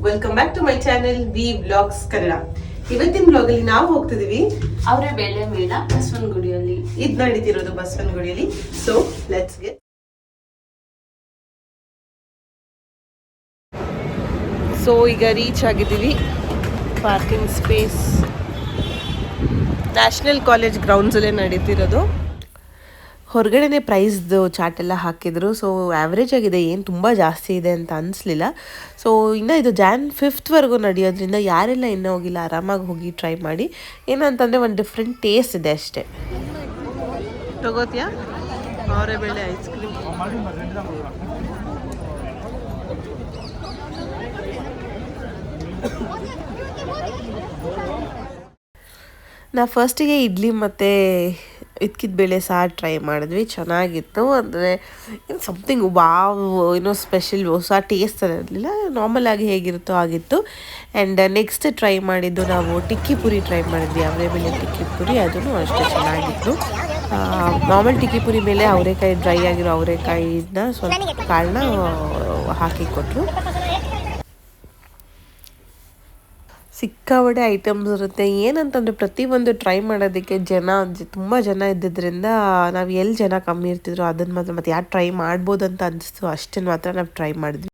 Welcome back to my channel V vlogs Kannada. ಇವತ್ತಿನ blog ಅಲ್ಲಿ ನಾವು ಹೋಗ್ತಿದೀವಿ ಅವರೇ ಬೆಳೆ ಮೇಳ ಬಸವನಗುಡಿಯಲ್ಲಿ. ಇದು ನಡೀತಿರೋದು ಬಸವನಗುಡಿಯಲ್ಲಿ. So let's get. ಸೊ ಈಗ ರೀಚ್ ಆಗಿದ್ದೀವಿ. ಪಾರ್ಕಿಂಗ್ ಸ್ಪೇಸ್ ನ್ಯಾಷನಲ್ ಕಾಲೇಜ್ ಗ್ರೌಂಡ್ಸಲ್ಲೇ ನಡೀತಿರೋದು. ಹೊರಗಡೆನೇ ಪ್ರೈಸ್ದು ಚಾರ್ಟ್ ಎಲ್ಲ ಹಾಕಿದ್ರು. ಸೊ ಆ್ಯಾವ್ರೇಜ್ ಆಗಿದೆ, ಏನು ತುಂಬ ಜಾಸ್ತಿ ಇದೆ ಅಂತ ಅನಿಸ್ಲಿಲ್ಲ. ಸೊ ಇನ್ನು ಇದು Jan 5th ನಡೆಯೋದ್ರಿಂದ ಯಾರೆಲ್ಲ ಇನ್ನೂ ಹೋಗಿಲ್ಲ ಆರಾಮಾಗಿ ಹೋಗಿ ಟ್ರೈ ಮಾಡಿ. ಏನಂತಂದರೆ ಒಂದು ಡಿಫ್ರೆಂಟ್ ಟೇಸ್ಟ್ ಇದೆ ಅಷ್ಟೇ. ತಗೋತಿಯಾ ಅವರೇ ಬೇಳೆ ಐಸ್ ಕ್ರೀಮ್? ನಾವು ಫಸ್ಟಿಗೆ ಇಡ್ಲಿ ಮತ್ತು ಇದ್ಕಿದ ಬೇಳೆ ಸಾರು ಟ್ರೈ ಮಾಡಿದ್ವಿ, ಚೆನ್ನಾಗಿತ್ತು. ಅಂದರೆ ಸಮಥಿಂಗ್ ವಾವ್, ಏನೋ ಸ್ಪೆಷಲ್ ಹೊಸ ಟೇಸ್ಟ್ ಇರಲಿಲ್ಲ, ನಾರ್ಮಲ್ ಆಗಿ ಹೇಗಿರುತ್ತೋ ಆಗಿತ್ತು. ಆ್ಯಂಡ್ ನೆಕ್ಸ್ಟ್ ಟ್ರೈ ಮಾಡಿದ್ದು ನಾವು ಟಿಕ್ಕಿ ಪುರಿ ಟ್ರೈ ಮಾಡಿದ್ವಿ, ಅವರೇ ಬೇಳೆ ಟಿಕ್ಕಿ ಪುರಿ. ಅದೂ ಅಷ್ಟೇ ಚೆನ್ನಾಗಿತ್ತು. ನಾರ್ಮಲ್ ಟಿಕ್ಕಿ ಪುರಿ ಮೇಲೆ ಅವರೆಕಾಯಿ, ಡ್ರೈ ಆಗಿರೋ ಅವರೆಕಾಯಿನ ಸ್ವಲ್ಪ ಕಾಳನ್ನ ಹಾಕಿ ಕೊಟ್ಟರು. ಸಿಕ್ಕಾಪಟ್ಟೆ ಐಟಮ್ಸ್ ಇರುತ್ತೆ. ಏನಂತಂದರೆ ಪ್ರತಿಯೊಂದು ಟ್ರೈ ಮಾಡೋದಕ್ಕೆ ತುಂಬ ಜನ ಇದ್ದಿದ್ದರಿಂದ ನಾವು ಎಲ್ಲಿ ಜನ ಕಮ್ಮಿ ಇರ್ತಿದ್ರು ಅದನ್ನು ಮಾತ್ರ ಮತ್ತು ಯಾರು ಟ್ರೈ ಮಾಡ್ಬೋದು ಅಂತ ಅನಿಸ್ತು ಅಷ್ಟನ್ನು ಮಾತ್ರ ನಾವು ಟ್ರೈ ಮಾಡಿದ್ವಿ.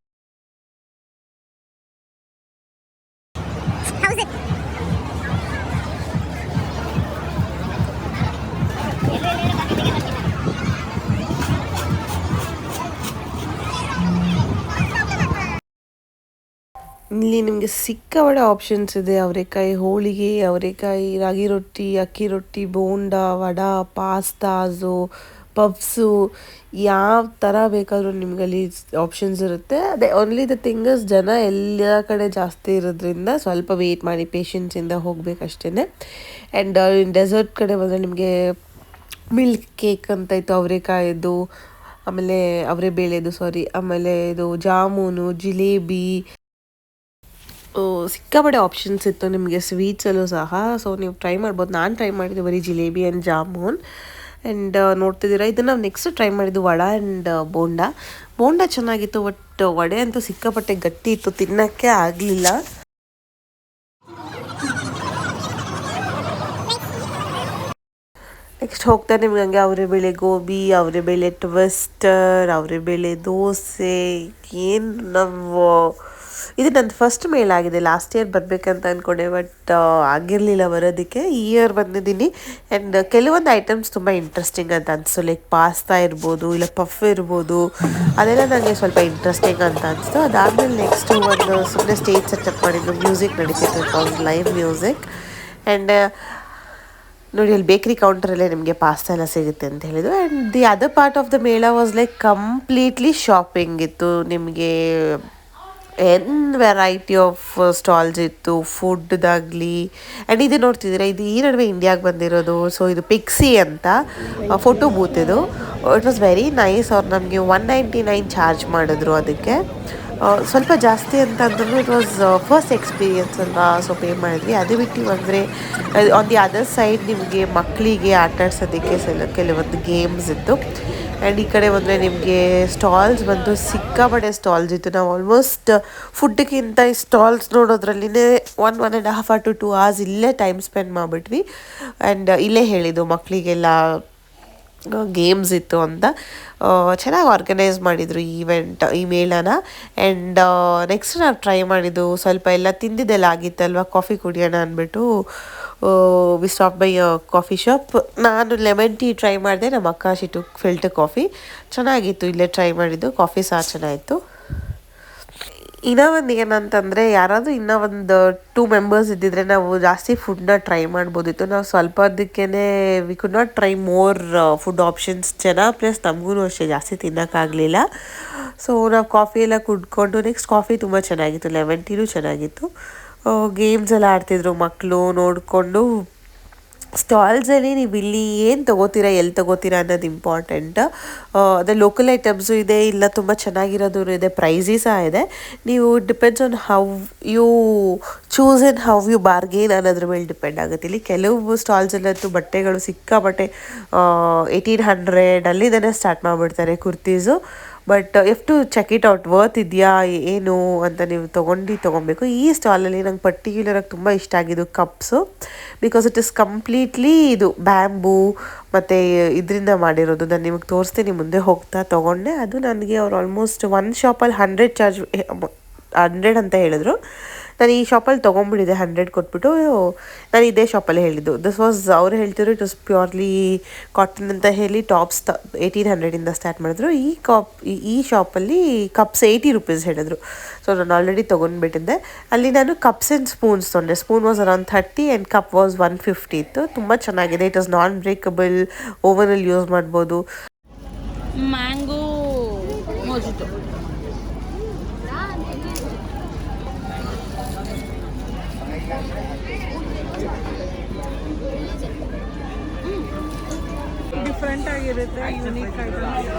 ಇಲ್ಲಿ ನಿಮಗೆ ಸಿಕ್ಕಾಪಟ್ಟೆ ಆಪ್ಷನ್ಸ್ ಇದೆ. ಅವರೆಕಾಯಿ ಹೋಳಿಗೆ, ಅವರೆಕಾಯಿ ರಾಗಿ ರೊಟ್ಟಿ, ಅಕ್ಕಿ ರೊಟ್ಟಿ, ಬೋಂಡ, ವಡಾ, ಪಾಸ್ತಾಸು, ಪಫ್ಸು, ಯಾವ ಥರ ಬೇಕಾದರೂ ನಿಮಗಲ್ಲಿ ಆಪ್ಷನ್ಸ್ ಇರುತ್ತೆ. ಅದೇ ಓನ್ಲಿ ದ ಥಿಂಗಸ್ ಜನ ಎಲ್ಲ ಕಡೆ ಜಾಸ್ತಿ ಇರೋದ್ರಿಂದ ಸ್ವಲ್ಪ ವೆಯ್ಟ್ ಮಾಡಿ ಪೇಷನ್ಸಿಂದ ಹೋಗಬೇಕಷ್ಟೇ. ಆ್ಯಂಡ್ ಡೆಸರ್ಟ್ ಕಡೆ ಬಂದರೆ ನಿಮಗೆ ಮಿಲ್ಕ್ ಕೇಕ್ ಅಂತ ಇತ್ತು, ಅವರೆಕಾಯಿದು, ಆಮೇಲೆ ಅವರೇ ಬೇಳೆದು ಆಮೇಲೆ ಇದು ಜಾಮೂನು, ಜಿಲೇಬಿ, ಸಿಕ್ಕಾಪಟ್ಟೆ ಆಪ್ಷನ್ಸ್ ಇತ್ತು ನಿಮಗೆ ಸ್ವೀಟ್ಸಲ್ಲೂ ಸಹ. ಸೊ ನೀವು ಟ್ರೈ ಮಾಡ್ಬೋದು. ನಾನು ಟ್ರೈ ಮಾಡಿದ್ದು ಬರೀ ಜಿಲೇಬಿ ಆ್ಯಂಡ್ ಜಾಮೂನ್. ಆ್ಯಂಡ್ ನೋಡ್ತಿದ್ದೀರಾ, ಇದನ್ನು ನಾವು ನೆಕ್ಸ್ಟ್ ಟ್ರೈ ಮಾಡಿದ್ದು ವಡ ಆ್ಯಂಡ್ ಬೋಂಡ ಚೆನ್ನಾಗಿತ್ತು. ಬಟ್ ವಡೆ ಅಂತೂ ಸಿಕ್ಕಾಪಟ್ಟೆ ಗಟ್ಟಿ ಇತ್ತು, ತಿನ್ನೋಕ್ಕೆ ಆಗಲಿಲ್ಲ. ನೆಕ್ಸ್ಟ್ ಹೋಗ್ತಾ ನಿಮ್ಗೆ ಹಂಗೆ ಅವರೇ ಬೇಳೆ ಗೋಬಿ, ಅವರೇ ಬೇಳೆ ಟ್ವಿಸ್ಟರ್, ಅವರೇ ಬೇಳೆ ದೋಸೆ. ಏನು ನಾವು ಇದು ನಂದು ಫಸ್ಟ್ ಮೇಲ್ ಆಗಿದೆ. ಲಾಸ್ಟ್ ಇಯರ್ ಬರಬೇಕಂತ ಅಂದ್ಕೊಂಡೆ, ಬಟ್ ಆಗಿರಲಿಲ್ಲ ಬರೋದಕ್ಕೆ. ಈ ಇಯರ್ ಬಂದಿದ್ದೀನಿ. ಆ್ಯಂಡ್ ಕೆಲವೊಂದು ಐಟಮ್ಸ್ ತುಂಬ ಇಂಟ್ರೆಸ್ಟಿಂಗ್ ಅಂತ ಅನಿಸ್ತು. ಲೈಕ್ ಪಾಸ್ತಾ ಇರ್ಬೋದು, ಇಲ್ಲ ಪಫ್ ಇರ್ಬೋದು, ಅದೆಲ್ಲ ನನಗೆ ಸ್ವಲ್ಪ ಇಂಟ್ರೆಸ್ಟಿಂಗ್ ಅಂತ ಅನಿಸ್ತು. ಅದಾದಮೇಲೆ ನೆಕ್ಸ್ಟು ಒಂದು ಸುಮ್ಮನೆ ಸ್ಟೇಜ್ ಸೆಟಪ್ ಮಾಡಿದ್ದು, ಮ್ಯೂಸಿಕ್ ನಡೀತಿತ್ತು, ಲೈವ್ ಮ್ಯೂಸಿಕ್. ಆ್ಯಂಡ್ ನೋಡಿ ಅಲ್ಲಿ ಬೇಕ್ರಿ ಕೌಂಟರಲ್ಲೇ ನಿಮಗೆ ಪಾಸ್ತಾ ಎಲ್ಲ ಸಿಗುತ್ತೆ ಅಂತ ಹೇಳಿದ್ರು. And the other part of the ಮೇಳ ವಾಸ್ ಲೈಕ್ ಕಂಪ್ಲೀಟ್ಲಿ ಶಾಪಿಂಗ್ ಇತ್ತು. ನಿಮಗೆ ವೆರೈಟಿ ಆಫ್ ಸ್ಟಾಲ್ಸ್ ಇತ್ತು, ಫುಡ್ದಾಗಲಿ. ಆ್ಯಂಡ್ ಇದು ನೋಡ್ತಿದ್ದೀರಾ, ಇದು ಈ ನಡುವೆ ಇಂಡಿಯಾಗೆ ಬಂದಿರೋದು. ಸೊ ಇದು ಪಿಕ್ಸಿ ಅಂತ ಫೋಟೋ ಬೂತ್ ಇದು. It was very nice. ಅವ್ರು ನಮಗೆ 199 ಚಾರ್ಜ್ ಮಾಡಿದ್ರು ಅದಕ್ಕೆ. ಸ್ವಲ್ಪ ಜಾಸ್ತಿ ಅಂತ ಅಂದ್ರೂ ಇಟ್ ವಾಸ್ ಫಸ್ಟ್ ಎಕ್ಸ್ಪೀರಿಯನ್ಸ್ ಅಲ್ವಾ, ಸೊ ಪೇ ಮಾಡಿದ್ವಿ. ಅದು ಬಿಟ್ಟು ಅಂದರೆ ಆನ್ ದಿ ಅದರ್ ಸೈಡ್ ನಿಮಗೆ ಮಕ್ಕಳಿಗೆ ಆಟ ಆಡ್ಸೋದಕ್ಕೆ ಕೆಲವೊಂದು ಗೇಮ್ಸ್ ಇತ್ತು. ಆ್ಯಂಡ್ ಈ ಕಡೆ ಬಂದರೆ ನಿಮಗೆ ಸ್ಟಾಲ್ಸ್ ಬಂದು ಸಿಕ್ಕಾಪಟ್ಟೆ ಸ್ಟಾಲ್ಸ್ ಇತ್ತು. ನಾವು ಆಲ್ಮೋಸ್ಟ್ ಫುಡ್ಗಿಂತ ಈ ಸ್ಟಾಲ್ಸ್ ನೋಡೋದ್ರಲ್ಲಿನೇ 1.5 to 2 hours ಇಲ್ಲೇ ಟೈಮ್ ಸ್ಪೆಂಡ್ ಮಾಡಿಬಿಟ್ವಿ. ಆ್ಯಂಡ್ ಇಲ್ಲೇ ಹೇಳಿದ್ದು ಮಕ್ಕಳಿಗೆಲ್ಲ ಗೇಮ್ಸ್ ಇತ್ತು ಅಂತ. ಚೆನ್ನಾಗಿ ಆರ್ಗನೈಸ್ ಮಾಡಿದರು ಈ ಮೇಳನ. ಆ್ಯಂಡ್ ನೆಕ್ಸ್ಟ್ ನಾವು ಟ್ರೈ ಮಾಡಿದ್ದು ಸ್ವಲ್ಪ ಎಲ್ಲ ತಿಂದಿದ್ದೆಲ್ಲ ಆಗಿತ್ತಲ್ವ, ಕಾಫಿ ಕುಡಿಯೋಣ ಅಂದ್ಬಿಟ್ಟು V stop by coffee shop. ನಾನು ಲೆಮನ್ ಟೀ ಟ್ರೈ ಮಾಡಿದೆ, ನಮ್ಮ ಅಕ್ಕ ಶಿಟ್ಟು ಫಿಲ್ಟರ್ ಕಾಫಿ ಚೆನ್ನಾಗಿತ್ತು. ಇಲ್ಲೇ ಟ್ರೈ ಮಾಡಿದ್ದು ಕಾಫಿ ಸಹ ಚೆನ್ನಾಗಿತ್ತು. ಇನ್ನೂ ಒಂದು ಏನಂತಂದರೆ, ಯಾರಾದರೂ ಇನ್ನೂ ಒಂದು 2 ಮೆಂಬರ್ಸ್ ಇದ್ದಿದ್ರೆ ನಾವು ಜಾಸ್ತಿ ಫುಡ್ನ ಟ್ರೈ ಮಾಡ್ಬೋದಿತ್ತು. ನಾವು ಸ್ವಲ್ಪ ಅದಕ್ಕೇ we could not try more food options. Plus ನಮಗೂ ಅಷ್ಟೇ ಜಾಸ್ತಿ ತಿನ್ನೋಕ್ಕಾಗಲಿಲ್ಲ. ಸೊ ನಾವು ಕಾಫಿ ಎಲ್ಲ ಕುಡ್ಕೊಂಡು ನೆಕ್ಸ್ಟ್ ಕಾಫಿ ತುಂಬ ಚೆನ್ನಾಗಿತ್ತು, ಲೆಮನ್ ಟೀನೂ ಚೆನ್ನಾಗಿತ್ತು. ಗೇಮ್ಸ್ ಎಲ್ಲ ಆಡ್ತಿದ್ರು ಮಕ್ಕಳು ನೋಡಿಕೊಂಡು. ಸ್ಟಾಲ್ಸಲ್ಲಿ ನೀವು ಇಲ್ಲಿ ಏನು ತೊಗೋತೀರಾ, ಎಲ್ಲಿ ತೊಗೋತೀರಾ ಅನ್ನೋದು ಇಂಪಾರ್ಟೆಂಟ್. ಅದೇ ಲೋಕಲ್ ಐಟಮ್ಸು ಇದೆ, ಇಲ್ಲ ತುಂಬ ಚೆನ್ನಾಗಿರೋದು ಇದೆ, ಪ್ರೈಸಿ ಸಹ ಇದೆ. ನೀವು depends on how you choose and how you bargain ಅನ್ನೋದ್ರ ಮೇಲೆ ಡಿಪೆಂಡ್ ಆಗುತ್ತೆ. ಇಲ್ಲಿ ಕೆಲವು ಸ್ಟಾಲ್ಸಲ್ಲಂತೂ ಬಟ್ಟೆಗಳು ಸಿಕ್ಕಾಬಟ್ಟೆ 1800 ಅಲ್ಲಿಂದನೇ ಸ್ಟಾರ್ಟ್ ಮಾಡಿಬಿಡ್ತಾರೆ kurtis. But if to check it out worth ಇದೆಯಾ ಏನು ಅಂತ ನೀವು ತೊಗೊಬೇಕು. ಈ ಸ್ಟಾಲಲ್ಲಿ ನಂಗೆ ಪರ್ಟಿಕ್ಯುಲರಾಗಿ ತುಂಬ ಇಷ್ಟ ಆಗಿದ್ದು cups, because it is completely ಇದು ಬ್ಯಾಂಬೂ ಮತ್ತು ಇದರಿಂದ ಮಾಡಿರೋದು. ನಾನು ನಿಮಗೆ ತೋರಿಸ್ತೀನಿ ಮುಂದೆ ಹೋಗ್ತಾ ತೊಗೊಂಡೆ. ಅದು ನನಗೆ ಅವ್ರು ಆಲ್ಮೋಸ್ಟ್ ಒಂದು ಶಾಪಲ್ಲಿ 100 ಅಂತ ಹೇಳಿದ್ರು. ನಾನು ಈ ಶಾಪಲ್ಲಿ ತೊಗೊಂಬಿಟ್ಟಿದ್ದೆ 100 ಕೊಟ್ಬಿಟ್ಟು. ನಾನು ಇದೇ ಶಾಪಲ್ಲಿ ಹೇಳಿದ್ದು. ದಿಸ್ ವಾಸ್ ಅವ್ರು ಹೇಳ್ತಿದ್ರು ಇಟ್ ವಾಸ್ ಪ್ಯೂರ್ಲಿ ಕಾಟನ್ ಅಂತ ಹೇಳಿ ಟಾಪ್ಸ್ 1800ಇಂದ ಸ್ಟಾರ್ಟ್ ಮಾಡಿದ್ರು. ಈ ಶಾಪಲ್ಲಿ ಕಪ್ಸ್ 80 ರೂಪೀಸ್ ಹೇಳಿದ್ರು. ಸೊ ನಾನು ಆಲ್ರೆಡಿ ತೊಗೊಂಡ್ಬಿಟ್ಟಿದ್ದೆ. ಅಲ್ಲಿ ನಾನು ಕಪ್ಸ್ ಆ್ಯಂಡ್ ಸ್ಪೂನ್ಸ್ ತೊಗೊಂಡೆ. Spoon was around 30 and cup was 150 ಇತ್ತು. ತುಂಬ ಚೆನ್ನಾಗಿದೆ. ಇಟ್ ವಾಸ್ ನಾನ್ ಬ್ರೇಕಬಲ್, ಓವನಲ್ಲಿ ಯೂಸ್ ಮಾಡ್ಬೋದು. ಮ್ಯಾಂಗೋ ಮೊಜಿಟೊ ಡಿಫ್ರೆಂಟ್ ಆಗಿರುತ್ತೆ, ಯೂನಿಕ್ ಐಟಮ್.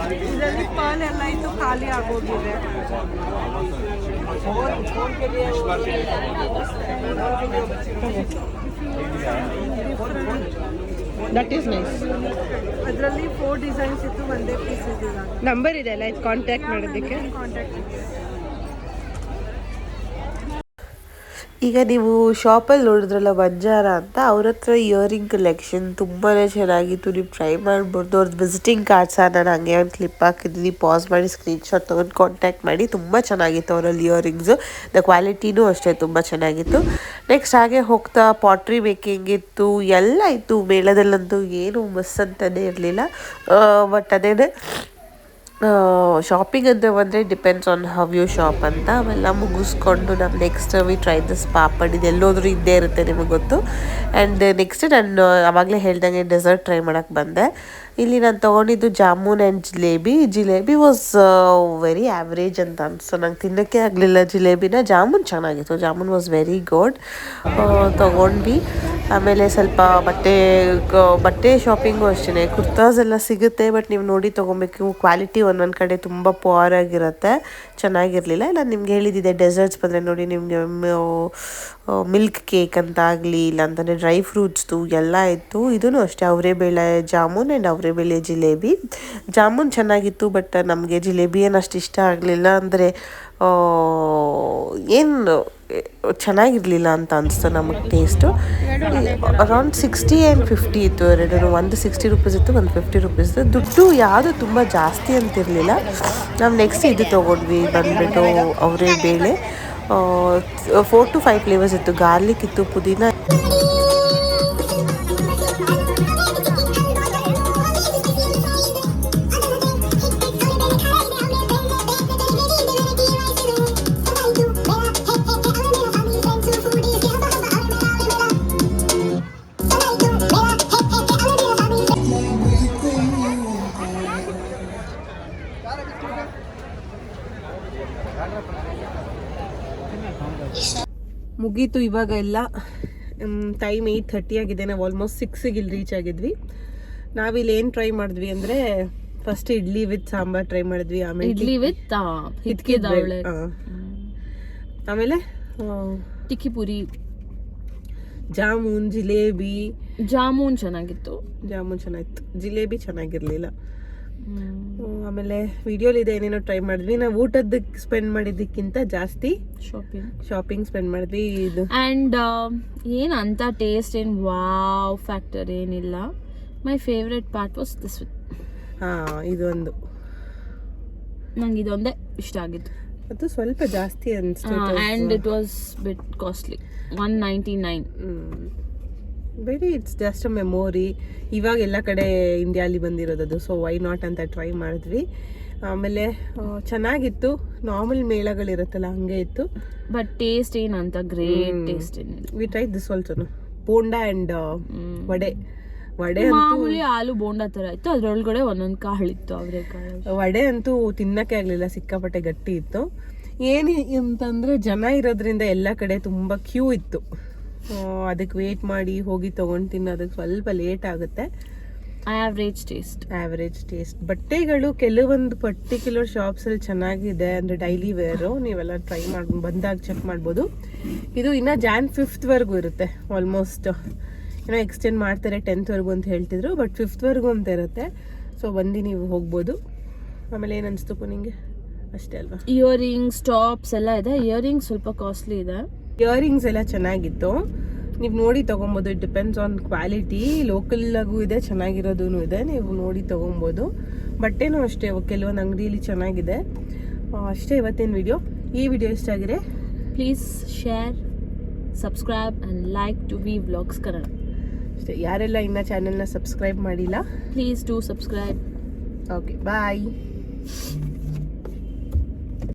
ಇದರಲ್ಲಿ ಪರ್ಲ್ ಎಲ್ಲ ಇತ್ತು, ಖಾಲಿ ಆಗೋಗಿದೆ. That is nice. ಅದರಲ್ಲಿ 4 ಡಿಸೈನ್ಸ್ ಇತ್ತು, ಒಂದೇ ಪೀಸ್ ಇದ್ದಿಲ್ಲ. ನಂಬರ್ ಇದೆ ಅಲ್ಲ ಇದು ಕಾಂಟ್ಯಾಕ್ಟ್ ಮಾಡೋದಕ್ಕೆ. ಕಾಂಟ್ಯಾಕ್ಟ್. ಈಗ ನೀವು ಶಾಪಲ್ಲಿ ನೋಡಿದ್ರಲ್ಲ ಬಂಜಾರ ಅಂತ, ಅವ್ರ ಹತ್ರ ಇಯರಿಂಗ್ ಕಲೆಕ್ಷನ್ ತುಂಬಾ ಚೆನ್ನಾಗಿತ್ತು. ನೀವು ಟ್ರೈ ಮಾಡ್ಬೋದು. ಅವ್ರದ್ದು ವಿಸಿಟಿಂಗ್ ಕಾರ್ಡ್ಸ ನಾನು ಹಂಗೆ ಒಂದು ಕ್ಲಿಪ್ ಹಾಕಿದ್ದೀನಿ. ಪಾಸ್ ಮಾಡಿ ಸ್ಕ್ರೀನ್ಶಾಟ್ ತೊಗೊಂಡು ಕಾಂಟ್ಯಾಕ್ಟ್ ಮಾಡಿ. ತುಂಬ ಚೆನ್ನಾಗಿತ್ತು ಅವರಲ್ಲಿ ಇಯರಿಂಗ್ಸು. ದ ಕ್ವಾಲಿಟಿನೂ ಅಷ್ಟೇ ತುಂಬ ಚೆನ್ನಾಗಿತ್ತು. ನೆಕ್ಸ್ಟ್ ಹಾಗೆ ಹೋಗ್ತಾ ಪಾಟ್ರಿ ಮೇಕಿಂಗ್ ಇತ್ತು, ಎಲ್ಲ ಇತ್ತು. ಮೇಳದಲ್ಲಂತೂ ಏನು ಮಿಸ್ ಅಂತಲೇ ಇರಲಿಲ್ಲ. ಬಟ್ ಅದೇನೇ ಶಾಪಿಂಗ್ ಅಂತ ಬಂದರೆ depends on how you shop ಅಂತ. ಅವೆಲ್ಲ ಮುಗಿಸ್ಕೊಂಡು ನಾವು next we try this papad. ಇದು ಎಲ್ಲೋದ್ರೂ ಇದ್ದೇ ಇರುತ್ತೆ, ನಿಮಗೆ ಗೊತ್ತು. ಆ್ಯಂಡ್ ನೆಕ್ಸ್ಟ್ ನಾನು ಆವಾಗಲೇ ಹೇಳ್ದಂಗೆ ಡೆಸರ್ಟ್ ಟ್ರೈ ಮಾಡೋಕ್ಕೆ ಬಂದೆ. ಇಲ್ಲಿ ನಾನು ತೊಗೊಂಡಿದ್ದು jamun and jalebi was very average ಅಂತ ಅನಿಸ್ತು. ನಂಗೆ ತಿನ್ನೋಕ್ಕೆ ಆಗಲಿಲ್ಲ ಜಿಲೇಬಿನ. ಜಾಮೂನ್ ಚೆನ್ನಾಗಿತ್ತು, ಜಾಮೂನ್ ವಾಸ್ ವೆರಿ ಗುಡ್. ತೊಗೊಂಡ್ವಿ. ಆಮೇಲೆ ಸ್ವಲ್ಪ ಬಟ್ಟೆ ಶಾಪಿಂಗು ಅಷ್ಟೇ. ಕುರ್ತಾಸ್ ಎಲ್ಲ ಸಿಗುತ್ತೆ, ಬಟ್ ನೀವು ನೋಡಿ ತೊಗೊಬೇಕು. ಕ್ವಾಲಿಟಿ ಒಂದೊಂದು ಕಡೆ ತುಂಬ ಪುವರ್ ಆಗಿರುತ್ತೆ, ಚೆನ್ನಾಗಿರಲಿಲ್ಲ. ನಾನು ನಿಮ್ಗೆ ಹೇಳಿದ್ದೆ ಡೆಸರ್ಟ್ಸ್ ಬಂದರೆ ನೋಡಿ, ನಿಮಗೆ ಮಿಲ್ಕ್ ಕೇಕ್ ಅಂತ ಆಗಲಿ, ಇಲ್ಲಾಂತಂದರೆ ಡ್ರೈ ಫ್ರೂಟ್ಸ್ದು ಎಲ್ಲ ಇತ್ತು. ಇದೂ ಅಷ್ಟೇ, ಅವರೆಬೇಳೆ ಜಾಮೂನ್ ಆ್ಯಂಡ್ ಅವರೆಬೇಳೆ ಜಿಲೇಬಿ. ಜಾಮೂನ್ ಚೆನ್ನಾಗಿತ್ತು, ಬಟ್ ನಮಗೆ ಜಿಲೇಬಿ ಏನು ಅಷ್ಟು ಇಷ್ಟ ಆಗಲಿಲ್ಲ. ಅಂದರೆ ಏನು ಚೆನ್ನಾಗಿರಲಿಲ್ಲ ಅಂತ ಅನಿಸ್ತು ನಮಗೆ ಟೇಸ್ಟು. ಅರೌಂಡ್ 60 ಆ್ಯಂಡ್ 50 ಇತ್ತು ಎರಡೂ. ಒಂದು 60 ರೂಪೀಸ್ ಇತ್ತು, ಒಂದು 50 ರೂಪೀಸ್. ದುಡ್ಡು ಯಾವುದು ತುಂಬ ಜಾಸ್ತಿ ಅಂತಿರಲಿಲ್ಲ. ನಾವು ನೆಕ್ಸ್ಟ್ ಇದು ತೊಗೊಂಡ್ವಿ ಬಂದುಬಿಟ್ಟು ಅವರೆಬೇಳೆ. 4 to 5 ಫ್ಲೇವರ್ಸ್ ಇತ್ತು. ಗಾರ್ಲಿಕ್ ಇತ್ತು, ಪುದೀನ. ಮುಗೀತು ಇವಾಗ ಎಲ್ಲ. ಟೈಮ್ 8:30 ಆಗಿದೆ. ನಾವು ಆಲ್ಮೋಸ್ಟ್ 6ಗೆ ಇಲ್ಲಿ ರೀಚ್ ಆಗಿದ್ವಿ. ನಾವಿಲ್ಲಿ ಏನು ಟ್ರೈ ಮಾಡಿದ್ವಿ ಅಂದರೆ, first idli with sambar try ಮಾಡಿದ್ವಿ. ಆಮೇಲೆ ಇಡ್ಲಿ ವಿತ್ ಹಿತ್ಕಿದಾವಳೆ, ಆಮೇಲೆ ಟಿಕ್ಕಿ ಪುರಿ, ಜಾಮೂನ್, ಜಿಲೇಬಿ. ಜಾಮೂನ್ ಚೆನ್ನಾಗಿತ್ತು, ಜಿಲೇಬಿ ಚೆನ್ನಾಗಿರ್ಲಿಲ್ಲ. ಆಮೇಲೆ ವಿಡಿಯೋಲಿದೆ ಏನೇನೋ ಟ್ರೈ ಮಾಡಿದ್ವಿ. ನಾವು ಊಟದಕ್ಕೆ ಸ್ಪೆಂಡ್ ಮಾಡಿದ್ದಕ್ಕಿಂತ ಜಾಸ್ತಿ ಶಾಪಿಂಗ್ ಸ್ಪೆಂಡ್ ಮಾಡಿದ್ವಿ. ಇದು ಆ್ಯಂಡ್ ಏನು ಅಂತ ಟೇಸ್ಟ್ ಏನು ವಾವ್ ಫ್ಯಾಕ್ಟರ್ ಏನಿಲ್ಲ. My favourite part was this. ಇದೊಂದು ನಂಗೆ ಇದೊಂದೇ ಇಷ್ಟ ಆಗಿತ್ತು. ಅದು ಸ್ವಲ್ಪ ಜಾಸ್ತಿ ಅನಿಸ್ತು. And it was bit costly, 199. ಬೇಡಿ, ಇಟ್ಸ್ ಜಸ್ಟ್ ಅ ಮೆಮೊರಿ. ಇವಾಗ ಎಲ್ಲ ಕಡೆ ಇಂಡಿಯಾಲಿ ಬಂದಿರೋದದು, ಸೊ ವೈ ನಾಟ್ ಅಂತ ಟ್ರೈ ಮಾಡಿದ್ವಿ. ಆಮೇಲೆ ಚೆನ್ನಾಗಿತ್ತು. ನಾರ್ಮಲ್ ಮೇಳಗಳಿರುತ್ತಲ್ಲ ಹಂಗೆ ಇತ್ತು, ಬಟ್ ಟೇಸ್ಟ್ ಏನಂತ ಗ್ರೇಟ್ ಟೇಸ್ಟ್ ಏನಿಲ್ಲ. We try this also bonda and vada. ಮಾಮೂಲಿ ಆಲೂ ಬೋಂಡಾ ಥರ ಇತ್ತು, ಅದ್ರೊಳಗಡೆ ಒಂದೊಂದು ಕಾಳಿತ್ತು, ಅವರೆಕಾಳು. ವಡೆ ಅಂತೂ ತಿನ್ನಕ್ಕೆ ಆಗಲಿಲ್ಲ, ಸಿಕ್ಕಾಪಟ್ಟೆ ಗಟ್ಟಿ ಇತ್ತು. ಏನು ಅಂತಂದರೆ ಜನ ಇರೋದ್ರಿಂದ ಎಲ್ಲ ಕಡೆ ತುಂಬ ಕ್ಯೂ ಇತ್ತು. ಅದಕ್ಕೆ ವೇಟ್ ಮಾಡಿ ಹೋಗಿ ತೊಗೊಂಡು ತಿನ್ನೋದಕ್ಕೆ ಸ್ವಲ್ಪ ಲೇಟ್ ಆಗುತ್ತೆ. Average taste. ಬಟ್ಟೆಗಳು ಕೆಲವೊಂದು ಪರ್ಟಿಕ್ಯುಲರ್ ಶಾಪ್ಸಲ್ಲಿ ಚೆನ್ನಾಗಿದೆ, ಅಂದರೆ ಡೈಲಿ ವೇರು. ನೀವೆಲ್ಲ ಟ್ರೈ ಮಾಡಿ ಬಂದಾಗ ಚೆಕ್ ಮಾಡ್ಬೋದು. ಇದು ಇನ್ನು Jan 5th ಇರುತ್ತೆ. ಆಲ್ಮೋಸ್ಟ್ ಏನೋ ಎಕ್ಸ್ಟೆಂಡ್ ಮಾಡ್ತಾರೆ 10th ಅಂತ ಹೇಳ್ತಿದ್ರು, ಬಟ್ 5th ಅಂತ ಇರುತ್ತೆ. ಸೊ ಬಂದು ನೀವು ಹೋಗ್ಬೋದು. ಆಮೇಲೆ ಏನು ಅನಿಸ್ತು ನಿಂಗೆ? ಅಷ್ಟೇ ಅಲ್ವಾ? ಇಯರಿಂಗ್ಸ್ ಟಾಪ್ಸ್ ಎಲ್ಲ ಇದೆ. ಇಯರಿಂಗ್ಸ್ ಸ್ವಲ್ಪ ಕಾಸ್ಟ್ಲಿ ಇದೆ. ಇಯರಿಂಗ್ಸ್ ಎಲ್ಲ ಚೆನ್ನಾಗಿತ್ತು, ನೀವು ನೋಡಿ ತೊಗೊಬೋದು. It depends on quality. ಲೋಕಲ್ಲಾಗೂ ಇದೆ, ಚೆನ್ನಾಗಿರೋದೂ ಇದೆ, ನೀವು ನೋಡಿ ತೊಗೊಬೋದು. ಬಟ್ಟೆನೂ ಅಷ್ಟೇ ಕೆಲವೊಂದು ಅಂಗಡಿಯಲ್ಲಿ ಚೆನ್ನಾಗಿದೆ. ಅಷ್ಟೇ ಇವತ್ತಿನ ವಿಡಿಯೋ. ಈ ವಿಡಿಯೋ ಇಷ್ಟ ಆಗಿದೆ please share, subscribe and like to V vlogs Kannada. ಅಷ್ಟೇ. ಯಾರೆಲ್ಲ ಇನ್ನೂ ಚಾನೆಲ್ನ ಸಬ್ಸ್ಕ್ರೈಬ್ ಮಾಡಿಲ್ಲ, please do subscribe. Okay bye.